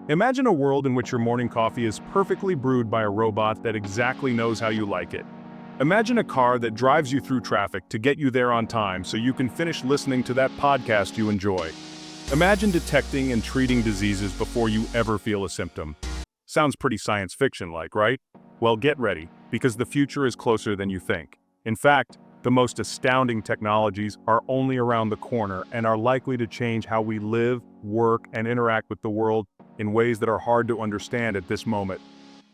Imagine a world in which your morning coffee is perfectly brewed by a robot that exactly knows how you like it. Imagine a car that drives you through traffic to get you there on time so you can finish listening to that podcast you enjoy. Imagine detecting and treating diseases before you ever feel a symptom. Sounds pretty science fiction-like, right? Well, get ready, because the future is closer than you think. In fact, the most astounding technologies are only around the corner and are likely to change how we live, work, and interact with the world in ways that are hard to understand at this moment.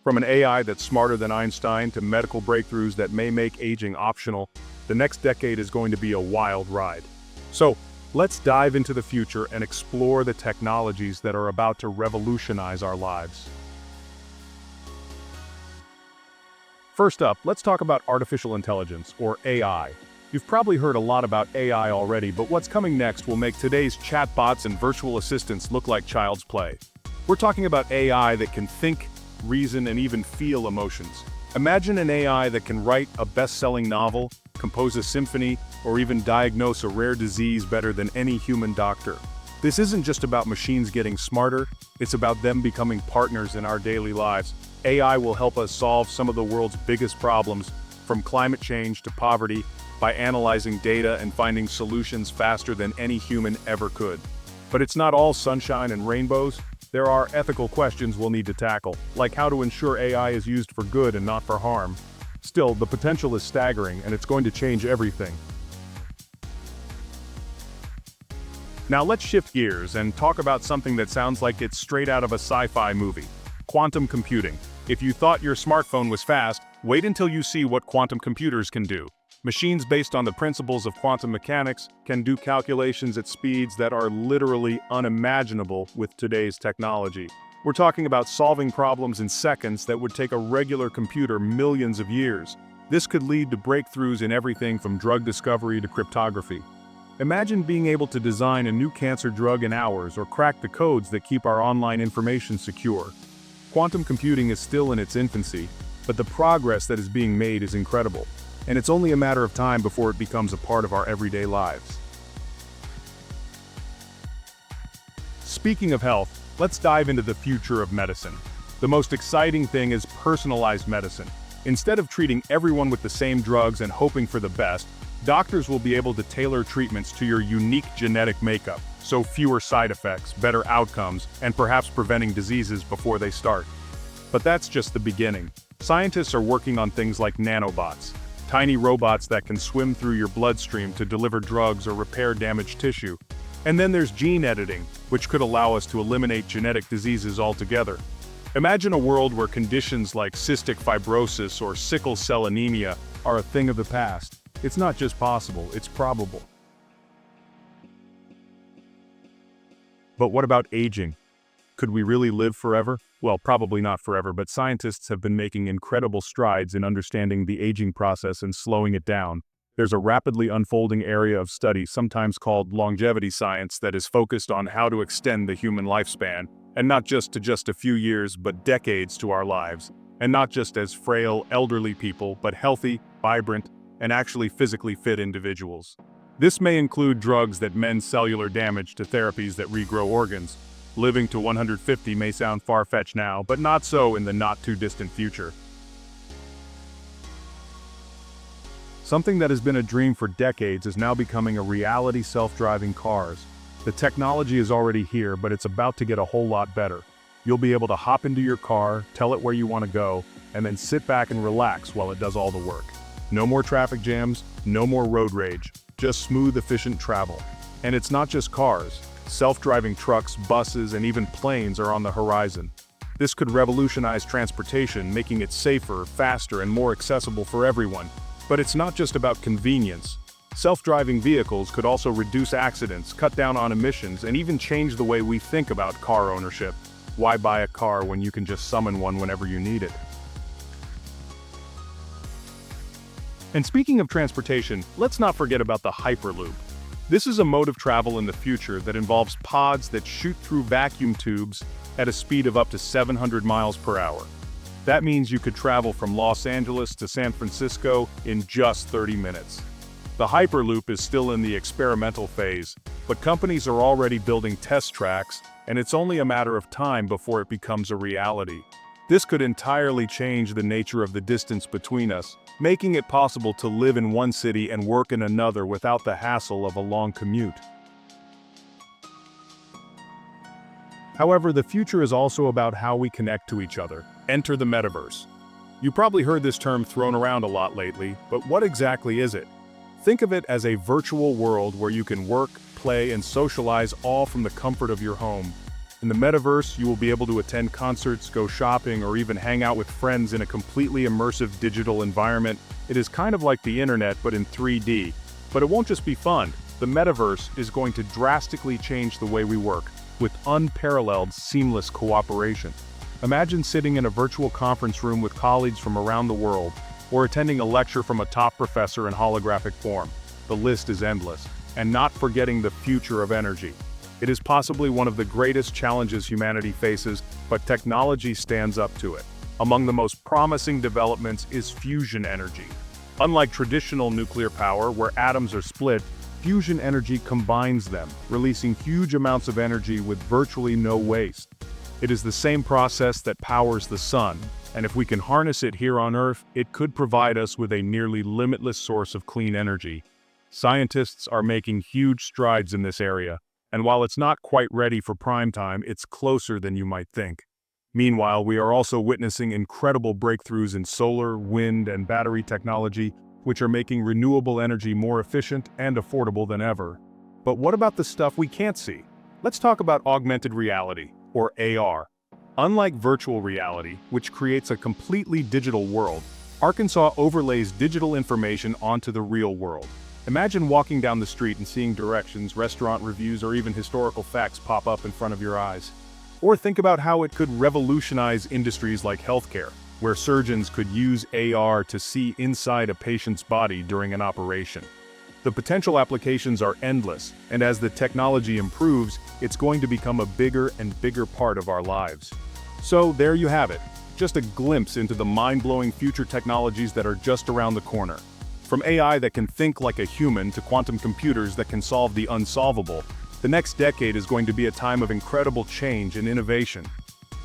From an AI that's smarter than Einstein to medical breakthroughs that may make aging optional, the next decade is going to be a wild ride. So, let's dive into the future and explore the technologies that are about to revolutionize our lives. First up, let's talk about artificial intelligence, or AI. You've probably heard a lot about AI already, but what's coming next will make today's chatbots and virtual assistants look like child's play. We're talking about AI that can think, reason, and even feel emotions. Imagine an AI that can write a best-selling novel, compose a symphony, or even diagnose a rare disease better than any human doctor. This isn't just about machines getting smarter, it's about them becoming partners in our daily lives. AI will help us solve some of the world's biggest problems, from climate change to poverty, by analyzing data and finding solutions faster than any human ever could. But it's not all sunshine and rainbows. There are ethical questions we'll need to tackle, like how to ensure AI is used for good and not for harm. Still, the potential is staggering, and it's going to change everything. Now let's shift gears and talk about something that sounds like it's straight out of a sci-fi movie: quantum computing. If you thought your smartphone was fast, wait until you see what quantum computers can do. Machines based on the principles of quantum mechanics can do calculations at speeds that are literally unimaginable with today's technology. We're talking about solving problems in seconds that would take a regular computer millions of years. This could lead to breakthroughs in everything from drug discovery to cryptography. Imagine being able to design a new cancer drug in hours or crack the codes that keep our online information secure. Quantum computing is still in its infancy, but the progress that is being made is incredible, and it's only a matter of time before it becomes a part of our everyday lives. Speaking of health, let's dive into the future of medicine. The most exciting thing is personalized medicine. Instead of treating everyone with the same drugs and hoping for the best, doctors will be able to tailor treatments to your unique genetic makeup, so fewer side effects, better outcomes, and perhaps preventing diseases before they start. But that's just the beginning. Scientists are working on things like nanobots, tiny robots that can swim through your bloodstream to deliver drugs or repair damaged tissue. And then there's gene editing, which could allow us to eliminate genetic diseases altogether. Imagine a world where conditions like cystic fibrosis or sickle cell anemia are a thing of the past. It's not just possible, it's probable. But what about aging? Could we really live forever? Well, probably not forever, but scientists have been making incredible strides in understanding the aging process and slowing it down. There's a rapidly unfolding area of study, sometimes called longevity science, that is focused on how to extend the human lifespan, and not just a few years, but decades to our lives. And not just as frail, elderly people, but healthy, vibrant, and actually physically fit individuals. This may include drugs that mend cellular damage to therapies that regrow organs. Living to 150 may sound far-fetched now, but not so in the not-too-distant future. Something that has been a dream for decades is now becoming a reality: self-driving cars. The technology is already here, but it's about to get a whole lot better. You'll be able to hop into your car, tell it where you want to go, and then sit back and relax while it does all the work. No more traffic jams, no more road rage, just smooth, efficient travel. And it's not just cars. Self-driving trucks, buses, and even planes are on the horizon. This could revolutionize transportation, making it safer, faster, and more accessible for everyone. But it's not just about convenience. Self-driving vehicles could also reduce accidents, cut down on emissions, and even change the way we think about car ownership. Why buy a car when you can just summon one whenever you need it? And speaking of transportation, let's not forget about the Hyperloop. This is a mode of travel in the future that involves pods that shoot through vacuum tubes at a speed of up to 700 miles per hour. That means you could travel from Los Angeles to San Francisco in just 30 minutes. The Hyperloop is still in the experimental phase, but companies are already building test tracks, and it's only a matter of time before it becomes a reality. This could entirely change the nature of the distance between us, making it possible to live in one city and work in another without the hassle of a long commute. However, the future is also about how we connect to each other. Enter the metaverse. You probably heard this term thrown around a lot lately, but what exactly is it? Think of it as a virtual world where you can work, play, and socialize all from the comfort of your home. In the metaverse, you will be able to attend concerts, go shopping, or even hang out with friends in a completely immersive digital environment. It is kind of like the internet, but in 3D. But it won't just be fun. The metaverse is going to drastically change the way we work, with unparalleled seamless cooperation. Imagine sitting in a virtual conference room with colleagues from around the world, or attending a lecture from a top professor in holographic form. The list is endless. And not forgetting the future of energy. It is possibly one of the greatest challenges humanity faces, but technology stands up to it. Among the most promising developments is fusion energy. Unlike traditional nuclear power, where atoms are split, fusion energy combines them, releasing huge amounts of energy with virtually no waste. It is the same process that powers the sun, and if we can harness it here on Earth, it could provide us with a nearly limitless source of clean energy. Scientists are making huge strides in this area, and while it's not quite ready for prime time, it's closer than you might think. Meanwhile, we are also witnessing incredible breakthroughs in solar, wind, and battery technology, which are making renewable energy more efficient and affordable than ever. But what about the stuff we can't see? Let's talk about augmented reality, or AR. Unlike virtual reality, which creates a completely digital world, Arkansas overlays digital information onto the real world. Imagine walking down the street and seeing directions, restaurant reviews, or even historical facts pop up in front of your eyes. Or think about how it could revolutionize industries like healthcare, where surgeons could use AR to see inside a patient's body during an operation. The potential applications are endless, and as the technology improves, it's going to become a bigger and bigger part of our lives. So there you have it, just a glimpse into the mind-blowing future technologies that are just around the corner. From AI that can think like a human to quantum computers that can solve the unsolvable, the next decade is going to be a time of incredible change and innovation.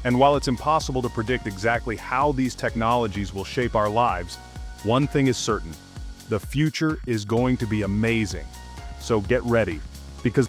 And while it's impossible to predict exactly how these technologies will shape our lives, one thing is certain: the future is going to be amazing. So get ready, because